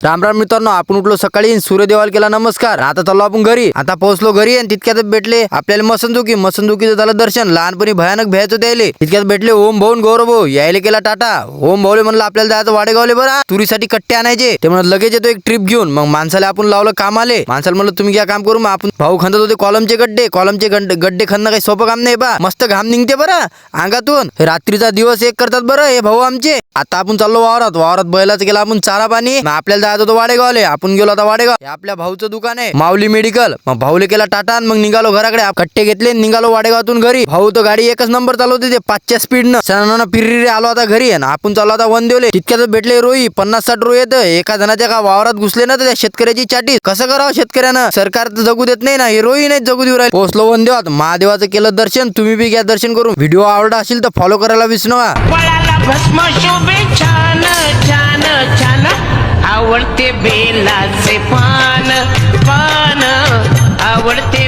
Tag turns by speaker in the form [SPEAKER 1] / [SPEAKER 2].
[SPEAKER 1] राम राम मित्रांनो, आपण उठलो सकाळी सूर्यदेवाला केला नमस्कार. आता चाललो आपण घरी. आता पोहोचलो घरी आणि तितक्यात भेटले आपल्याला मसंदुकीचं झालं दर्शन. लहानपणी भयानक भ्यायचं द्यायले. तितक्यात भेटले ओम भाऊ गौरव भाऊ. यायला केला टाटा. ओम भाऊले म्हणलं आपल्याला जायचं वाडेगावले बरं, तुरीसाठी कट्टे आणायचे. ते म्हणत लगेच येतो एक ट्रिप घेऊन. मग माणसाला आपण लावलं कामाले. माणसाला म्हणलं तुम्ही काय काम करू. मग आपण भाऊ खंदत होते कॉलमचे गड्डे खणणं काही सोपं काम नाही बा. मस्त घाम निघते बरं अंगातून. रात्रीचा दिवस एक करतात बरं हे भाऊ आमचे. आता आपण चाललो वावरात बैलाचं केला आपण चारा पाणी. आपल्याला जायचं होतं वाडेगावले. आपण गेलो आता वाडेगाव. हे आपल्या भाऊचं दुकान आहे माऊली मेडिकल. मग भाऊले केला टाटा. मग निघालो घराकडे. कट्टे घेतले निघालो वाडेगावातून घरी. भाऊ तर गाडी एकच नंबर चालवते ते 5च्या स्पीडनं. सणानं फिरी आलो आता घरी. आणि आपण चाललो आता वनदेवले. तितक्यात भेटले रोई 50-60 रोई येतं. एका जणाच्या का वावरात घुसले ना तर त्या शेतकऱ्याची चाटी. कसं करावं शेतकऱ्यानं. सरकार तर जगू देत नाही ना. हे रोई नाही जगू देऊ राहिले. पोहोचलो वनदेवात. महादेवाचं केलं दर्शन. तुम्ही बी घ्या दर्शन करून. व्हिडिओ आवडला असेल तर फॉलो करायला विसरू नका.
[SPEAKER 2] भस्म शोभे छान छान छान आवडते बेलाचे पान आवडते